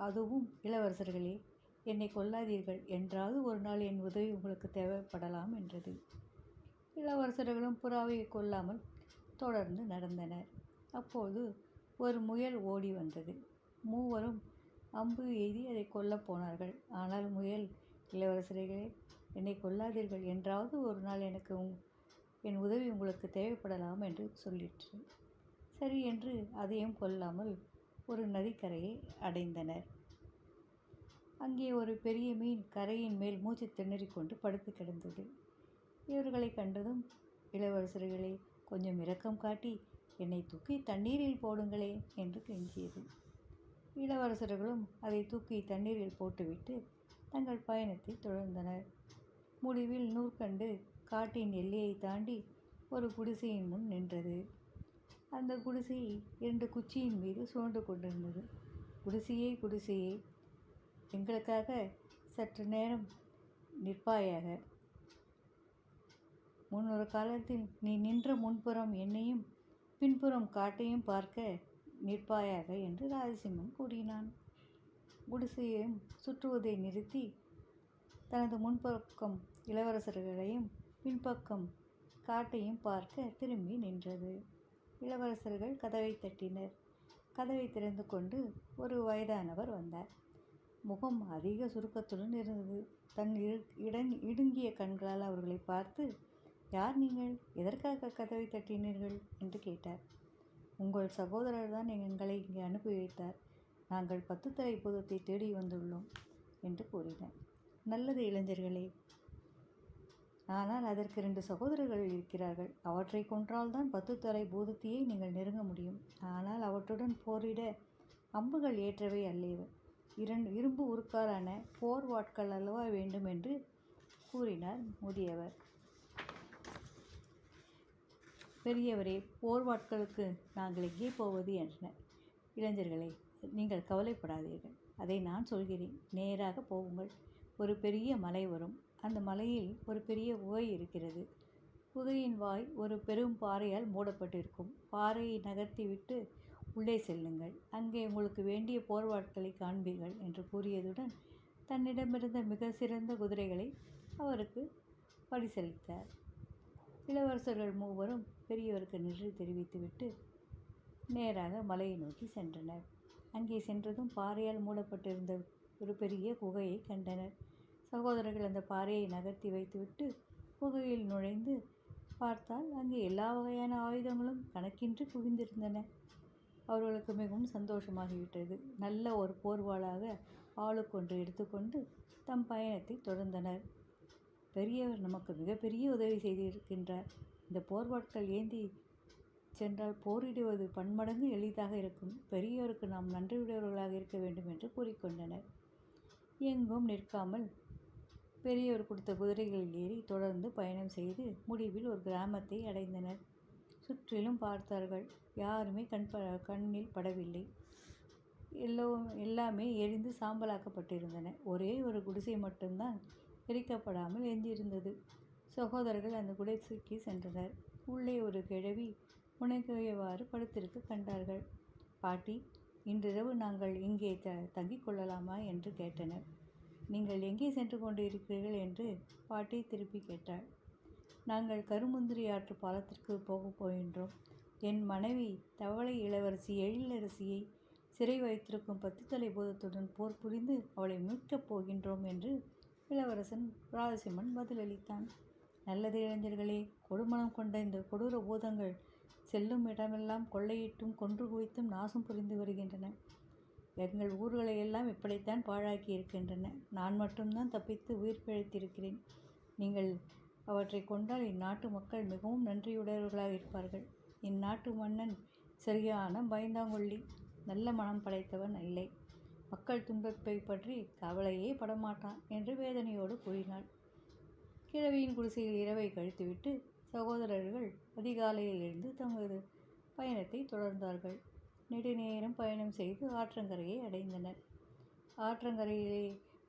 அதுவும், இளவரசர்களே, என்னை கொல்லாதீர்கள், என்றாவது ஒரு நாள் என் உதவி உங்களுக்கு தேவைப்படலாம் என்றது. இளவரசர்களும் புறாவை கொல்லாமல் தொடர்ந்து நடந்தனர். அப்போது ஒரு முயல் ஓடி வந்தது. மூவரும் அம்பு எய்தி அதை கொல்லப் போனார்கள். ஆனால் முயல், இளவரசர்களே, என்னை கொல்லாதீர்கள், என்றாவது ஒரு நாள் என் உதவி உங்களுக்கு தேவைப்படலாம் என்று சொல்லிற்று. சரி என்று அதையும் கொல்லாமல் ஒரு நதிக்கரையை அடைந்தனர். அங்கே ஒரு பெரிய மீன் கரையின் மேல் மூச்சு திணறிக்கொண்டு படுத்து கிடந்தது. இவர்களை கண்டதும், இளவரசர்களே, கொஞ்சம் இரக்கம் காட்டி என்னை தூக்கி தண்ணீரில் போடுங்களே என்று கெஞ்சியது. இளவரசர்களும் அதை தூக்கி தண்ணீரில் போட்டுவிட்டு தங்கள் பயணத்தை தொடர்ந்தனர். முடிவில் நூற்கண்டு காட்டின் எல்லையை தாண்டி ஒரு குடிசையின் முன் நின்றது. அந்த குடிசை 2 குச்சியின் மீது சுழன்று கொண்டிருந்தது. குடிசையே, குடிசையே, எங்களுக்காக சற்று நேரம் நிற்பாயாக. முன்னொரு காலத்தில் நீ நின்ற முன்புறம் என்னையும் பின்புறம் காட்டையும் பார்க்க நிற்பாயாக என்று ராஜசிம்மன் கூறினான். குடிசையையும் சுற்றுவதை நிறுத்தி தனது முன்பக்கம் இளவரசர்களையும் பின்பக்கம் காட்டையும் பார்க்க திரும்பி நின்றது. இளவரசர்கள் கதவை தட்டினர். கதவை திறந்து கொண்டு ஒரு வயதானவர் வந்தார். முகம் அதிக சுருக்கத்துடன் இருந்தது. தன் இடுங்கிய கண்களால் அவர்களை பார்த்து, யார் நீங்கள்? எதற்காக கதவை தட்டினீர்கள் என்று கேட்டார். உங்கள் சகோதரர் தான் எங்களை இங்கே அனுப்பி வைத்தார். நாங்கள் 10 தலை பூதத்தை தேடி வந்துள்ளோம் என்று கூறினார். நல்லது இளைஞர்களே, ஆனால் அதற்கு 2 சகோதரர்கள் இருக்கிறார்கள். அவற்றை கொன்றால்தான் 10 தலை பூதத்தையே நீங்கள் நெருங்க முடியும். ஆனால் அவற்றுடன் போரிட அம்புகள் ஏற்றவை அல்லவே. 2 இரும்பு உருக்காலான போர் வாட்கள் அல்லவா வேண்டும் என்று கூறினார் முதியவர். பெரியவரே, போர் வாட்களுக்கு நாங்கள் எங்கே போவது என்றனர். இளைஞர்களே, நீங்கள் கவலைப்படாதீர்கள். அதை நான் சொல்கிறேன். நேராக போகுங்கள். ஒரு பெரிய மலை வரும். அந்த மலையில் ஒரு பெரிய குகை இருக்கிறது. குகையின் வாய் ஒரு பெரும் பாறையால் மூடப்பட்டிருக்கும். பாறையை நகர்த்தி விட்டு உள்ளே செல்லுங்கள். அங்கே உங்களுக்கு வேண்டிய போர்வாட்களை காண்பீர்கள் என்று கூறியதுடன் தன்னிடமிருந்த மிக சிறந்த குதிரைகளை அவருக்கு பரிசளித்தார். இளவரசர்கள் மூவரும் பெரியவருக்கு நன்றி தெரிவித்துவிட்டு நேராக மலையை நோக்கி சென்றனர். அங்கே சென்றதும் பாறையால் மூடப்பட்டிருந்த ஒரு பெரிய குகையை கண்டனர். சகோதரர்கள் அந்த பாறையை நகர்த்தி வைத்துவிட்டு குகையில் நுழைந்து பார்த்தால் அங்கே எல்லா வகையான ஆயுதங்களும் கணக்கின்றி குவிந்திருந்தன. அவர்களுக்கு மிகவும் சந்தோஷமாகிவிட்டது. நல்ல ஒரு போர்வாளாக ஆளுக்கொன்று எடுத்துக்கொண்டு தம் பயணத்தை தொடர்ந்தனர். பெரியவர் நமக்கு மிகப்பெரிய உதவி செய்திருக்கின்றார். இந்த போர்வாட்கள் ஏந்தி சென்றால் போரிடுவது பன்மடங்கு எளிதாக இருக்கும். பெரியவருக்கு நாம் நன்றியுடையவர்களாக இருக்க வேண்டும் என்று கூறிக்கொண்டனர். எங்கும் நிற்காமல் பெரியவர் கொடுத்த குதிரைகளில் ஏறி தொடர்ந்து பயணம் செய்து முடிவில் ஒரு கிராமத்தை அடைந்தனர். சுற்றிலும் பார்த்தார்கள். யாருமே கண்ணில் படவில்லை. எல்லாமே எரிந்து சாம்பலாக்கப்பட்டிருந்தன. ஒரே ஒரு குடிசை மட்டும்தான் எரிக்கப்படாமல் எஞ்சியிருந்தது. சகோதரர்கள் அந்த குடிசைக்கு சென்றனர். உள்ளே ஒரு கிழவி முனைகையவாறு படுத்திருக்க கண்டார்கள். பாட்டி, இன்றிரவு நாங்கள் இங்கே தங்கிக் கொள்ளலாமா என்று கேட்டனர். நீங்கள் எங்கே சென்று கொண்டு இருக்கிறீர்கள் என்று பாட்டி திருப்பி கேட்டாள். நாங்கள் கருமுந்திரி ஆற்று பாலத்திற்கு போகப் போகின்றோம். என் மனைவி தவளை இளவரசி எழிலரசியை சிறை வைத்திருக்கும் 10 தலை பூதத்துடன் போர் புரிந்து அவளை மீட்கப் போகின்றோம் என்று இளவரசன் ராஜசிம்மன் பதிலளித்தான். நல்லது இளைஞர்களே, கொடுமணம் கொண்ட இந்த கொடூர பூதங்கள் செல்லும் இடமெல்லாம் கொள்ளையிட்டும் கொன்று குவித்தும் நாசம் புரிந்து வருகின்றன. எங்கள் ஊர்களை எல்லாம் இப்படித்தான் பாழாக்கி இருக்கின்றன. நான் மட்டும்தான் தப்பித்து உயிர் பிழைத்திருக்கிறேன். நீங்கள் அவற்றை கொண்டால் இந்நாட்டு மக்கள் மிகவும் நன்றியுடையவர்களாக இருப்பார்கள். இந்நாட்டு மன்னன் சரியான பயந்தாங்கொள்ளி, நல்ல மனம் படைத்தவன் இல்லை. மக்கள் துன்பத்தை பற்றி கவலையே படமாட்டான் என்று வேதனையோடு கூறினாள். கிழவியின் குடிசையில் இரவை கழித்துவிட்டு சகோதரர்கள் அதிகாலையில் எழுந்து தமது பயணத்தை தொடர்ந்தார்கள். நெடுநேரம் பயணம் செய்து ஆற்றங்கரையை அடைந்தனர். ஆற்றங்கரையிலே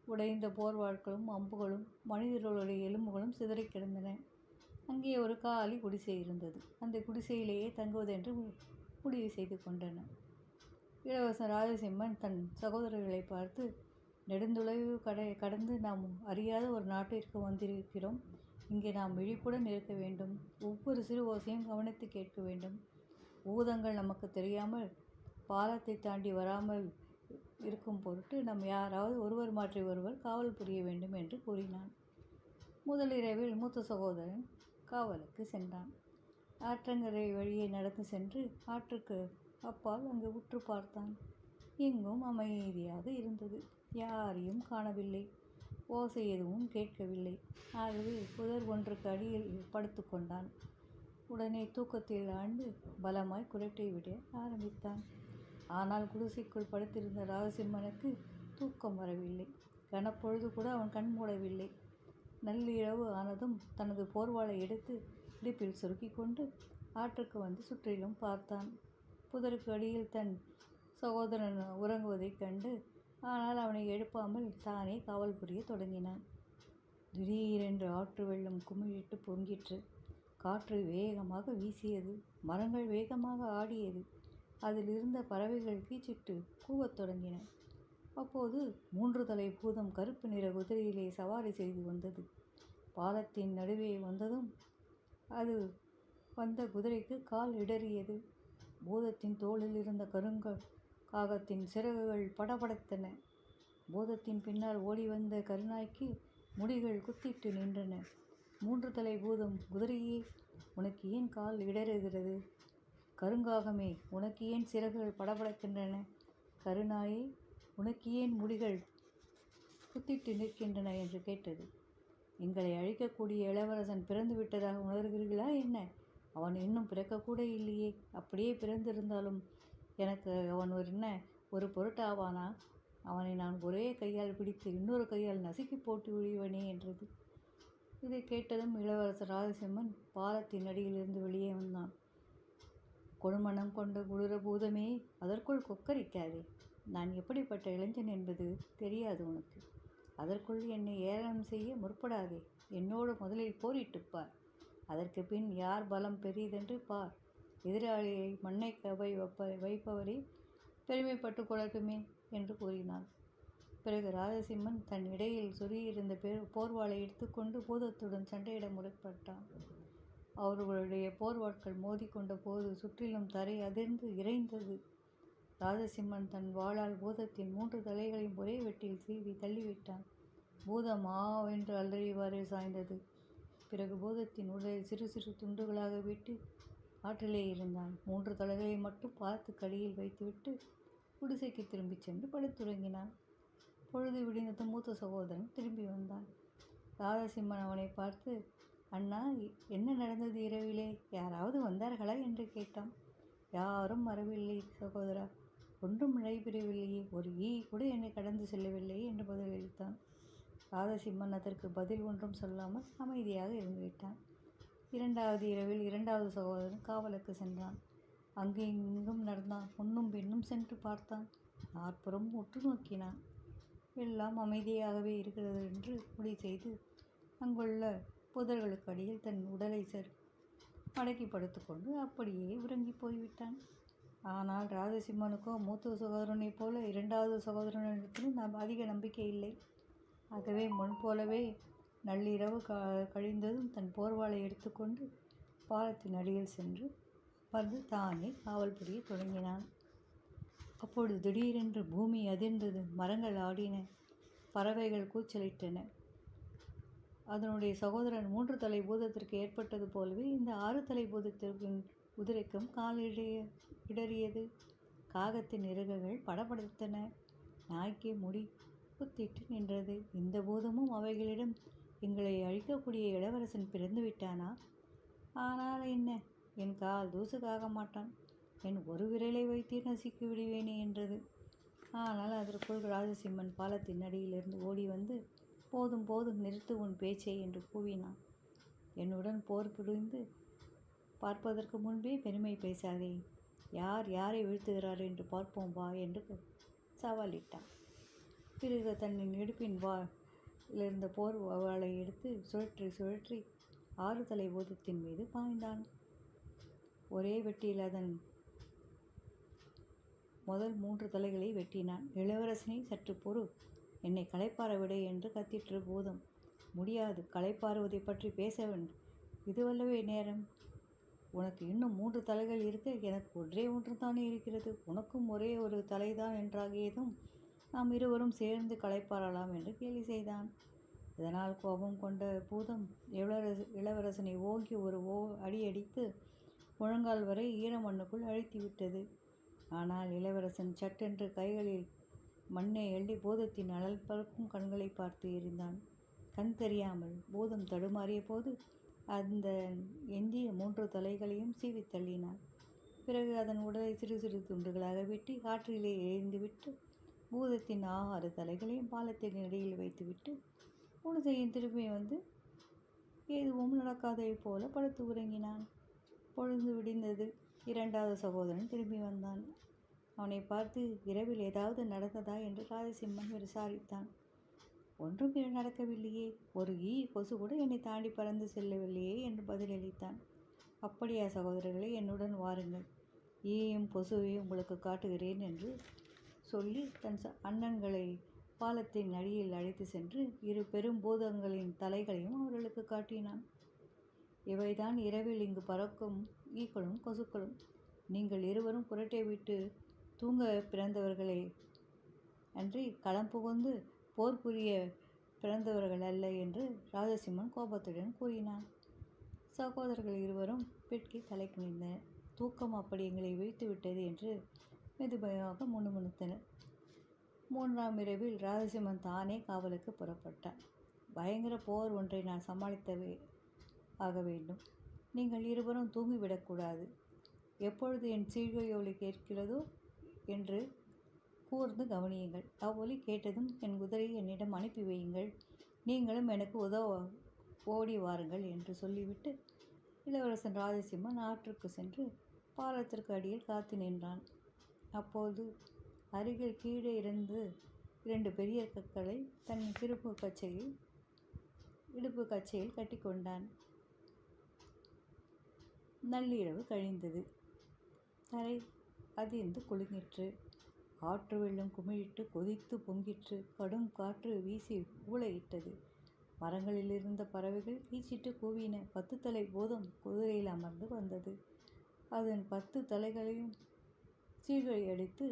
உடைந்த போர்வாட்களும் அம்புகளும் மனிதர்களுடைய எலும்புகளும் சிதறி கிடந்தன. அங்கே ஒரு காலி குடிசை இருந்தது. அந்த குடிசையிலேயே தங்குவதென்று முடிவு செய்து கொண்டனர். இளவரசன் ராஜசிம்மன் தன் சகோதரர்களை பார்த்து, நெடுந்தொலைவு கடந்து நாம் அறியாத ஒரு நாட்டிற்கு வந்திருக்கிறோம். இங்கே நாம் விழிப்புடன் இருக்க வேண்டும். ஒவ்வொரு சிறு ஓசையும் கவனித்து கேட்க வேண்டும். பூதங்கள் நமக்கு தெரியாமல் பாலத்தை தாண்டி வராமல் இருக்கும் பொருட்டு நம் யாராவது ஒருவர் மாற்றி ஒருவர் காவல் புரிய வேண்டும் என்று கூறினான். முதலிரவில் மூத்த சகோதரன் காவலுக்கு சென்றான். ஆற்றங்கரை வழியே நடந்து சென்று ஆற்றுக்கு அப்பால் அங்கு உற்று பார்த்தான். எங்கும் அமைதியாக இருந்தது. யாரையும் காணவில்லை. ஓசை எதுவும் கேட்கவில்லை. ஆகவே புதர் ஒன்றுக்கு அடியில் படுத்து கொண்டான். உடனே தூக்கத்தில் ஆழ்ந்து பலமாய் குரட்டை விட ஆரம்பித்தான். ஆனால் குடிசைக்குள் படுத்திருந்த ராஜசிம்மனுக்கு தூக்கம் வரவில்லை. கனப்பொழுது கூட அவன் கண் மூடவில்லை. நள்ளிரவு ஆனதும் தனது போர்வாளை எடுத்து இடுப்பில் சுருக்கி கொண்டு ஆற்றுக்கு வந்து சுற்றிலும் பார்த்தான். புதருக்கு அடியில் தன் சகோதரன் உறங்குவதைக் கண்டு ஆனால் அவனை எழுப்பாமல் தானே காவல் புரிய தொடங்கினான். திடீரென்று ஆற்று வெள்ளம் குமிழிட்டு பொங்கிற்று. காற்று வேகமாக வீசியது. மரங்கள் வேகமாக ஆடியது. அதில் இருந்த பறவைகள் கீச்சிட்டு கூவத் தொடங்கின. அப்போது 3 தலை பூதம் கருப்பு நிற குதிரையிலே சவாரி செய்து வந்தது. பாலத்தின் நடுவே வந்ததும் அது வந்த குதிரைக்கு கால் இடறியது. பூதத்தின் தோளில் இருந்த காகத்தின் சிறகுகள் படபடத்தன. பூதத்தின் பின்னால் ஓடி வந்த கருநாய்க்கு முடிகள் குத்திட்டு நின்றன. 3 தலை பூதம், குதிரையே, உனக்கு ஏன் கால் இடறுகிறது? கருங்காகமே, உனக்கு ஏன் சிறகுகள் படபடக்கின்றன? கருநாயே, உனக்கு ஏன் முடிகள் குத்திட்டு நிற்கின்றன என்று கேட்டது. எங்களை அழிக்கக்கூடிய இளவரசன் பிறந்து விட்டதாக உணர்கிறீர்களா என்ன? அவன் இன்னும் பிறக்கக்கூட இல்லையே. அப்படியே பிறந்திருந்தாலும் எனக்கு அவன் ஒரு பொருட்டாவானா? அவனை நான் ஒரே கையால் பிடித்து இன்னொரு கையால் நசுக்கி போட்டு விடுவனே என்றது. இதை கேட்டதும் இளவரசர் ராஜசிம்மன் பாலத்தின் அடியிலிருந்து வெளியே வந்தான். கொடுமணம் கொண்ட குளிர பூதமே, அதற்குள் கொக்கரிக்காதே. நான் எப்படிப்பட்ட இளைஞன் என்பது தெரியாது உனக்கு. அதற்குள் என்னை ஏளனம் செய்ய முற்படாதே. என்னோடு முதலில் போரிட்டுப்பார். அதற்கு பின் யார் பலம் பெரியதென்று பார். எதிராளியை மண்ணை கவை வைப்பவரே பெருமைப்பட்டு கொள்ளட்டுமே என்று கூறினான். பிறகு ராஜசிம்மன் தன் இடையில் சொருகியிருந்த போர்வாளை எடுத்துக்கொண்டு பூதத்துடன் சண்டையிட முற்பட்டான். அவர்களுடைய போர்வாட்கள் மோதிக்கொண்ட போது சுற்றிலும் தரை அதிர்ந்து இறைந்தது. ராஜசிம்மன் தன் வாளால் பூதத்தின் 3 தலைகளையும் ஒரே வெட்டில் சீவி தள்ளிவிட்டான். பூதம் ஆவென்று அலறிவாறு சாய்ந்தது. பிறகு பூதத்தின் உடலை சிறு சிறு துண்டுகளாக விட்டு ஆற்றிலே இருந்தான். 3 தலைகளை மட்டும் பாலத்துக்கடியில் வைத்துவிட்டு குடிசைக்கு திரும்பிச் சென்று படுத்துறங்கினான். பொழுது விடிந்ததும் மூத்த சகோதரன் திரும்பி வந்தான். ராஜசிம்மன் அவனை பார்த்து, அண்ணா, என்ன நடந்தது இரவிலே? யாராவது வந்தார்களா என்று கேட்டான். யாரும் வரவில்லை சகோதரா. ஒன்றும் நடைபெறவில்லையே. ஒரு ஈ கூட என்னை கடந்து செல்லவில்லை என்று பதிலளித்தான். ராஜசிம்மன் அதற்கு பதில் ஒன்றும் சொல்லாமல் அமைதியாக இருந்துவிட்டான். 2வது இரவில் 2வது சகோதரன் காவலுக்கு சென்றான். அங்கு இங்கும் நடந்தான். முன்னும் பின்னும் சென்று பார்த்தான். 4புறம் உற்று நோக்கினான். எல்லாம் அமைதியாகவே இருக்கிறது என்று முடிவு செய்து அங்குள்ள புதர்களுக்கு அடியில் தன் உடலை மடக்கி படுத்துக்கொண்டு அப்படியே உறங்கி போய்விட்டான். ஆனால் ராஜசிம்மனுக்கோ மூத்த சகோதரனைப் போல 2வது சகோதரனிடத்திலும் அதிக நம்பிக்கை இல்லை. ஆகவே முன்போலவே நள்ளிரவு கழிந்ததும் தன் போர்வாளை எடுத்துக்கொண்டு பாலத்தின் அடியில் சென்று வந்து தானே காவல் புரிய தொடங்கினான். அப்பொழுது திடீரென்று பூமி அதிர்ந்தது. மரங்கள் ஆடின. பறவைகள் கூச்சலிட்டன. அதனுடைய சகோதரன் 3 தலை பூதத்திற்கு ஏற்பட்டது போலவே இந்த 6 தலை பூதத்திற்கும் குதிரைக்கும் கால் இடறியது. காகத்தின் இறகுகள் படபடுத்தன. நாய்க்கு முடி குத்திட்டு நின்றது. இந்த பூதமும் அவைகளிடம், எங்களை அழிக்கக்கூடிய இளவரசன் பிறந்து விட்டானா? ஆனால் என்ன, என் கால் தூசுக்காக மாட்டான். என் ஒரு விரலை வைத்தே நசுக்கி விடுவேனே என்றது. ஆனால் அதற்குள் ராஜசிம்மன் பாலத்தின் அடியிலிருந்து ஓடி வந்து, போதும் போதும், நிறுத்து உன் பேச்சை என்று கூவினான். என்னுடன் போர் புரிந்து பார்ப்பதற்கு முன்பே பெருமை பேசாதே. யார் யாரை வீழ்த்துகிறார் என்று பார்ப்போம் வா என்று சவாலிட்டான். பிறகு தன் இடுப்பின் இருந்த போர் வாளை எடுத்து சுழற்றி சுழற்றி 6 தலை பூதத்தின் மீது பாய்ந்தான். ஒரே வெட்டியில் அதன் முதல் 3 தலைகளை வெட்டினான். இளவரசனை, சற்று பொறு, என்னை களைப்பாற விடு என்று கத்திற்று பூதம். முடியாது, களைப்பாறுவதை பற்றி பேச வேண்டும். இதுவல்லவே நேரம். உனக்கு இன்னும் 3 தலைகள் இருக்க, எனக்கு ஒன்றே ஒன்று தானே இருக்கிறது. உனக்கும் ஒரே ஒரு தலைதான் என்றாகியதும் நாம் இருவரும் சேர்ந்து களைப்பாறலாம் என்று கேலி செய்தான். இதனால் கோபம் கொண்ட பூதம் இளவரசனை ஓங்கி ஒரு அடி அடித்து முழங்கால் வரை ஈரமண்ணுக்குள் அழுத்திவிட்டது. ஆனால் இளவரசன் சட்டென்று கைகளில் மண்ணை அள்ளி பூதத்தின் அனல் பறக்கும் கண்களை பார்த்து எறிந்தான். கண் தெரியாமல் பூதம் தடுமாறிய போது அந்த எஞ்சிய 3 தலைகளையும் சீவி தள்ளினான். பிறகு அதன் உடலை சிறு சிறு துண்டுகளாக வெட்டி காற்றிலே எரிந்துவிட்டு பூதத்தின் 6 தலைகளையும் பாலத்தின் இடையில் வைத்துவிட்டு குடிசையின் திரும்பி வந்து எதுவும் நடக்காதை போல படுத்து உறங்கினான். பொழுது விடிந்தது. 2வது சகோதரன் திரும்பி வந்தான். அவனை பார்த்து, இரவில் ஏதாவது நடந்ததா என்று ராஜசிம்மன் விசாரித்தான். ஒன்றும் நடக்கவில்லையே. ஒரு கொசு கூட என்னை தாண்டி பறந்து செல்லவில்லையே என்று பதிலளித்தான். அப்படியா சகோதரர்களே, என்னுடன் வாருங்கள், ஈயையும் கொசுவையும் உங்களுக்கு காட்டுகிறேன் என்று சொல்லி தன் அண்ணன்களை பாலத்தின் அடியில் அழைத்து சென்று இரு பெரும் பூதங்களின் தலைகளையும் அவர்களுக்கு காட்டினான். இவைதான் இரவில் இங்கு பறக்கும் ஈக்களும் கொசுக்களும். நீங்கள் இருவரும் குரட்டை விட்டு தூங்க பிறந்தவர்களே அன்றி களம் புகுந்து போர் புரிய பிறந்தவர்கள் அல்ல என்று ராஜசிம்மன் கோபத்துடன் கூறினான். சகோதரர்கள் இருவரும் பெட்கி தலை குனிந்தனர். தூக்கம் அப்படி எங்களை வீழ்த்து விட்டது என்று மெதுமையாக முணுமுணுத்தனர். 3ஆம் இரவில் ராஜசிம்மன் தானே காவலுக்கு புறப்பட்டான். பயங்கர போர் ஒன்றை நான் சமாளித்தவே ஆக வேண்டும். நீங்கள் இருவரும் தூங்கிவிடக்கூடாது. எப்பொழுது என் சீழ்கையொலி கேட்கிறதோ என்று கூர்ந்து கவனியுங்கள். அவ்வொலி கேட்டதும் என் குதிரையை என்னிடம் அனுப்பி வையுங்கள். நீங்களும் எனக்கு உதவ ஓடி வாருங்கள் என்று சொல்லிவிட்டு இளவரசன் ராஜசிம்மன் ஆற்றுக்கு சென்று பாலத்திற்கு அடியில் காத்து நின்றான். அப்போது அருகில் கீழே இருந்து 2 பெரிய கற்களை தன் இடுப்பு கச்சையில் கட்டி கொண்டான். நள்ளிரவு கழிந்தது. தரை அதிர்ந்து குலுங்கிற்று. ஆற்று வெள்ளம் குமிழிட்டு கொதித்து பொங்கிற்று. கடும் காற்று வீசி ஊளையிட்டது. மரங்களில் இருந்த பறவைகள் கீச்சிட்டு கூவின. 10 தலை பூதம் குதிரையில் அமர்ந்து வந்தது. அதன் 10 தலைகளையும் சீழ்கழி அடித்து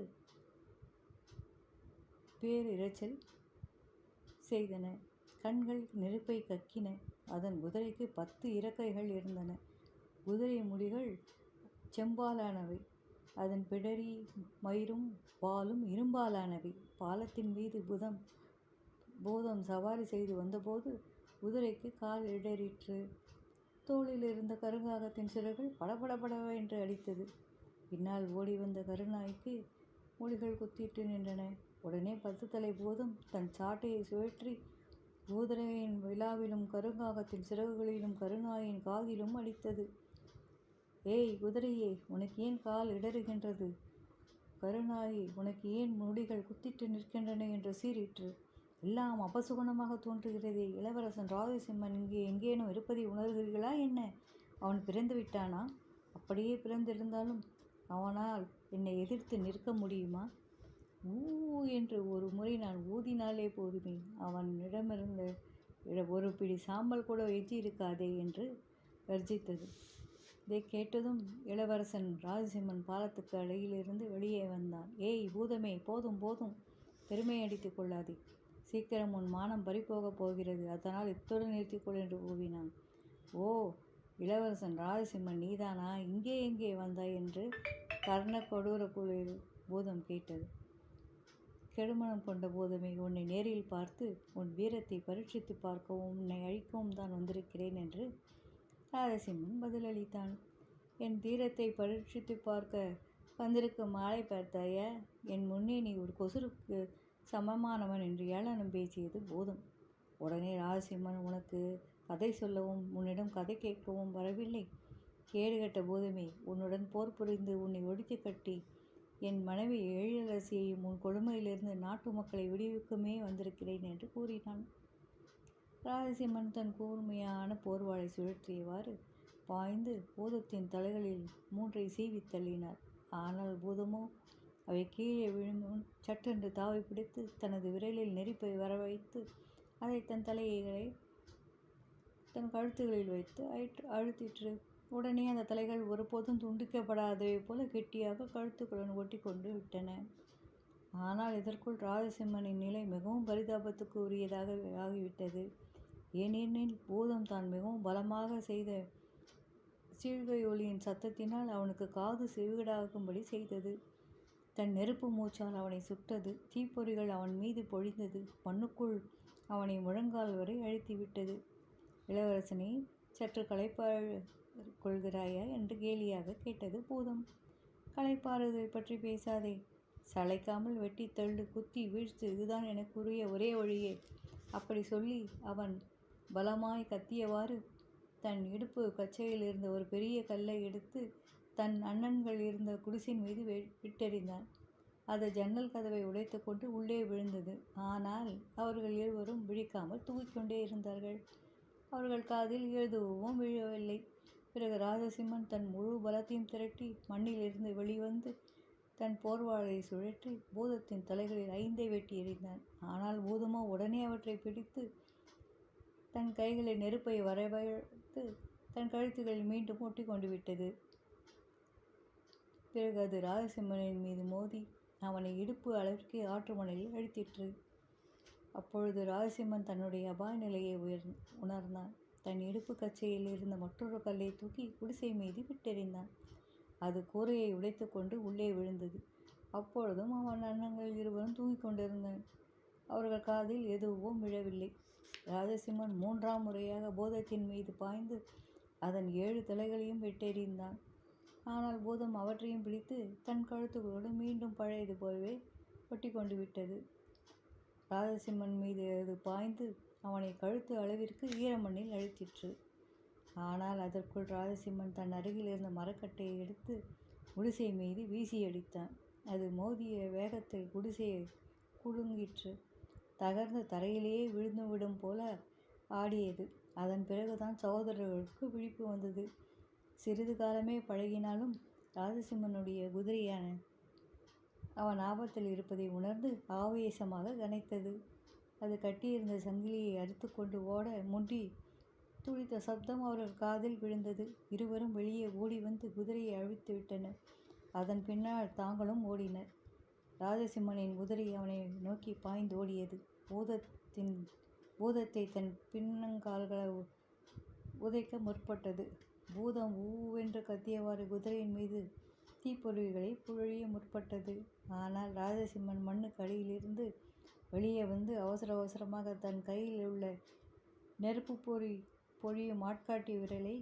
பேரிரைச்சல் செய்தன. கண்கள் நெருப்பை கக்கின. அதன் குதிரைக்கு 10 இறக்கைகள் இருந்தன. குதிரை முடிகள் செம்பாலானவை. அதன் பிடரி மயிரும் வாலும் இரும்பாலானவை. பாலத்தின் மீது பூதம் சவாரி செய்து வந்தபோது குதிரைக்கு கால் இடறிற்று. தோளில் இருந்த கருங்காகத்தின் சிறகுகள் படபடபடவென்று அடித்தது. பின்னால் ஓடி வந்த கருநாய்க்கு முடிகள் குத்திட்டு நின்றன. உடனே 10 தலை பூதம் தன் சாட்டையை சுழற்றி குதிரையின் விழாவிலும் கருங்காகத்தின் சிறகுகளிலும் கருநாயின் காதிலும் அடித்தது. ஏய் குதிரையே, உனக்கு ஏன் கால் இடறுகின்றது? கருநாயே, உனக்கு ஏன் முடிகள் குத்திட்டு நிற்கின்றன என்று சீறிற்று. எல்லாம் அபசுகுணமாக தோன்றுகிறதே. இளவரசன் ராஜசிம்மன் இங்கே எங்கேனும் இருப்பதை உணர்கிறீர்களா என்ன? அவன் பிறந்து விட்டானா? அப்படியே பிறந்திருந்தாலும் அவனால் என்னை எதிர்த்து நிற்க முடியுமா? ஊ என்று ஒரு முறை நான் ஊதினாலே போதுமே, அவனிடமிருந்த ஒரு பிடி சாம்பல் கூட எஞ்சி இருக்காதே என்று கர்ஜித்தது. இதை கேட்டதும் இளவரசன் ராஜசிம்மன் பாலத்துக்கு அடியிலிருந்து வெளியே வந்தான். ஏய் பூதமே, போதும் போதும், பெருமை அடித்துக் கொள்ளாதே. சீக்கிரம் உன் மானம் பறிபோகப் போகிறது. அதனால் இத்துடன் நிறுத்திக்கொள் என்று கூவினான். ஓ, இளவரசன் ராஜசிம்மன் நீதானா? இங்கே எங்கே வந்தாய் என்று கர்ண கொடூர பூதம் கேட்டது. கெடுமனம் கொண்ட பூதமே, உன்னை நேரில் பார்த்து உன் வீரத்தை பரீட்சித்து பார்க்கவும் உன்னை அழிக்கவும் தான் வந்திருக்கிறேன் என்று ராஜசிம்மன் பதிலளித்தான். என் தீரத்தை பரீட்சித்து பார்க்க வந்திருக்கும் ஆளை பார்த்தாயா? என் முன்னே நீ ஒரு கொசுருக்கு சமமானவன் என்று ஏளனம் பேசியது பூதம். உடனே ராஜசிம்மன், உனக்கு கதை சொல்லவும் உன்னிடம் கதை கேட்கவும் வரவில்லை. கேடுகட்ட பூதமே, உன்னுடன் போர் புரிந்து உன்னை ஒடித்து கட்டி என் மனைவி எழிலரசியையும் உன் கொடுமையிலிருந்து நாட்டு மக்களை விடுவிக்குமே வந்திருக்கிறேன் என்று கூறினான். ராஜசிம்மன் தன் கூர்மையான போர்வாளை சுழற்றியவாறு பாய்ந்து பூதத்தின் தலைகளில் 3 சீவி தள்ளினார். ஆனால் பூதமோ அவை கீழே விழும் சட்டென்று தாவி பிடித்து தனது விரலில் நெருப்பை வரவைத்து அதை தன் தலைகளை தன் கழுத்துகளில் வைத்து அழுத்திற்று. உடனே அந்த தலைகள் ஒருபோதும் துண்டிக்கப்படாதவை போல கெட்டியாக கழுத்துக்களுடன் ஒட்டி கொண்டு விட்டன. ஆனால் இதற்குள் ராஜசிம்மனின் நிலை மிகவும் பரிதாபத்துக்கு உரியதாக ஆகிவிட்டது. ஏனெனில் பூதம் தான் மிகவும் பலமாக செய்த சீழ்கை ஒலியின் சத்தத்தினால் அவனுக்கு காது செவிடாகும்படி செய்தது. தன் நெருப்பு மூச்சால் அவனை சுட்டது. தீப்பொறிகள் அவன் மீது பொழிந்தது. மண்ணுக்குள் அவனை முழங்கால் வரை அழுத்திவிட்டது. இளவரசனை, சற்று களைப்பாறு கொள்கிறாயா என்று கேலியாக கேட்டது பூதம். களைப்பாறுதலை பற்றி பேசாதே. சளைக்காமல் வெட்டி தள்ளு, குத்தி வீழ்த்து, இதுதான் எனக்குரிய ஒரே வழியே. அப்படி சொல்லி அவன் பலமாய் கத்தியவாறு தன் இடுப்பு கச்சையில் இருந்த ஒரு பெரிய கல்லை எடுத்து தன் அண்ணன்கள் இருந்த குடிசின் மீது விட்டெறிந்தான். அது ஜன்னல் கதவை உடைத்து கொண்டு உள்ளே விழுந்தது. ஆனால் அவர்கள் இருவரும் விழிக்காமல் தூங்கிக்கொண்டே இருந்தார்கள். அவர்கள் காதில் எதுவும் விழவில்லை. பிறகு ராஜசிம்மன் தன் முழு பலத்தையும் திரட்டி மண்ணிலிருந்து வெளிவந்து தன் போர்வாளை சுழற்றி பூதத்தின் தலைகளில் 5 வெட்டி எறிந்தான். ஆனால் பூதமோ உடனே அவற்றை பிடித்து தன் கைகளில் நெருப்பை வரவழைத்து தன் கழுத்துகளில் மீண்டும் ஒட்டி கொண்டு விட்டது. பிறகு அது ராஜசிம்மனின் மீது மோதி அவனை இடுப்பு அளவிற்கு ஆற்று மணலில் அழுத்திற்று. அப்பொழுது ராஜசிம்மன் தன்னுடைய அபாய நிலையை உணர்ந்தான். தன் இடுப்பு கச்சையில் இருந்த மற்றொரு கல்லை தூக்கி குடிசை மீது விட்டெறிந்தான். அது கூரையை உடைத்து கொண்டு உள்ளே விழுந்தது. அப்பொழுதும் அவன் அண்ணங்கள் இருவரும் தூங்கிக் கொண்டிருந்தனர். அவர்கள் காதில் எதுவும் விழவில்லை. ராஜசிம்மன் 3ஆம் முறையாக பூதத்தின் மீது பாய்ந்து அதன் 7 தலைகளையும் வெட்டெறிந்தான். ஆனால் பூதம் அவற்றையும் பிடித்து தன் கழுத்துகளோடு மீண்டும் பழையது போலவே ஒட்டி கொண்டு விட்டது. ராஜசிம்மன் மீது அது பாய்ந்து அவனை கழுத்து அளவிற்கு ஈரமண்ணில் அழுத்திற்று. ஆனால் அதற்குள் ராஜசிம்மன் தன் அருகில் இருந்த மரக்கட்டையை எடுத்து குடிசை மீது வீசி அடித்தான். அது மோதிய வேகத்தில் குடிசையை குலுங்கிற்று. தகர்ந்து தரையிலேயே விழுந்துவிடும் போல ஆடியது. அதன் பிறகுதான் சகோதரர்களுக்கு விழிப்பு வந்தது. சிறிது காலமே பழகினாலும் ராஜசிம்மனுடைய குதிரையான அவன் ஆபத்தில் இருப்பதை உணர்ந்து ஆவேசமாக கனைத்தது. அது கட்டியிருந்த சங்கிலியை அறுத்து கொண்டு ஓட முண்டி துடித்த சப்தம் அவர்கள் காதில் விழுந்தது. இருவரும் வெளியே ஓடி வந்து குதிரையை அழித்து விட்டனர். அதன் பின்னால் தாங்களும் ஓடினர். ராஜசிம்மனின் குதிரை அவனை நோக்கி பாய்ந்து ஓடியது. பூதத்தை தன் பின்னங்கால்களை உதைக்க முற்பட்டது. பூதம் ஊவென்று கத்தியவாறு குதிரையின் மீது தீப்பொறிகளை பொழிய முற்பட்டது. ஆனால் ராஜசிம்மன் மண்ணுக்கு அடியிலிருந்து வெளியே வந்து அவசரமாக தன் கையில் உள்ள நெருப்பு பொழியும் ஆட்காட்டி விரலை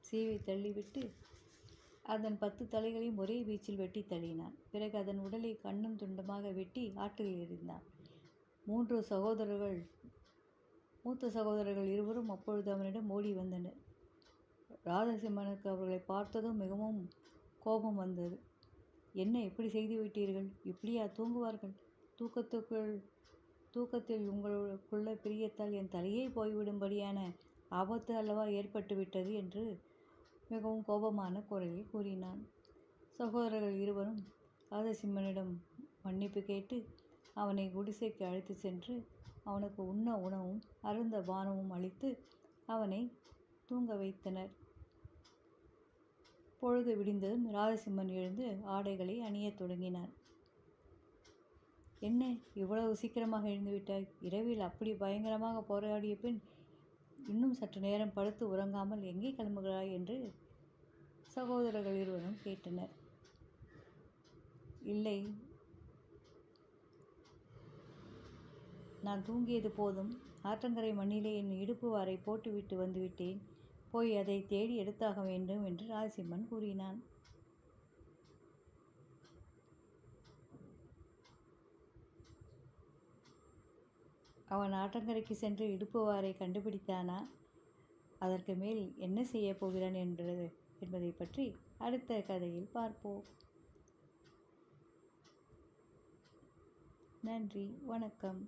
சீவி தள்ளிவிட்டு அதன் 10 தலைகளையும் ஒரே வீச்சில் வெட்டி தள்ளினான். பிறகு அதன் உடலை கண்ணும் துண்டமாக வெட்டி ஆற்றில் எறிந்தான். மூத்த சகோதரர்கள் இருவரும் அப்பொழுது அவனிடம் ஓடி வந்தனர். ராஜசிம்மனுக்கு அவர்களை பார்த்ததும் மிகவும் கோபம் வந்தது. என்ன இப்படி செய்து விட்டீர்கள்? இப்படியா தூங்குவார்கள்? தூக்கத்தில் உங்களுக்குள்ள பிரியத்தால் என் தலையே போய்விடும்படியான ஆபத்து அல்லவா ஏற்பட்டு விட்டது என்று மிகவும் கோபமான குரலில் கூறினான். சகோதரர்கள் இருவரும் ராஜசிம்மனிடம் மன்னிப்பு கேட்டு அவனை குடிசைக்கு அழைத்து சென்று அவனுக்கு உண்ண உணவும் அருந்த பானமும் அளித்து அவனை தூங்க வைத்தனர். பொழுது விடிந்ததும் ராஜசிம்மன் எழுந்து ஆடைகளை அணியத் தொடங்கினான். என்ன, இவ்வளவு சீக்கிரமாக எழுந்துவிட்டாய்? இரவில் அப்படி பயங்கரமாக போராடிய பின் இன்னும் சற்று நேரம் படுத்து உறங்காமல் எங்கே கிளம்புகிறாய் என்று சகோதரர்கள் இருவரும் கேட்டனர். இல்லை, நான் தூங்கியது போதும். ஆற்றங்கரை மண்ணிலே என் இடுப்பு வாரை போட்டுவிட்டு வந்துவிட்டேன். போய் அதை தேடி எடுத்தாக வேண்டும் என்று ராஜசிம்மன் கூறினான். அவன் ஆற்றங்கரைக்கு சென்று இடுப்பு வாரை கண்டுபிடித்தானா? அதற்கு மேல் என்ன செய்ய போகிறான் என்பதை பற்றி அடுத்த கதையில் பார்ப்போம். நன்றி, வணக்கம்.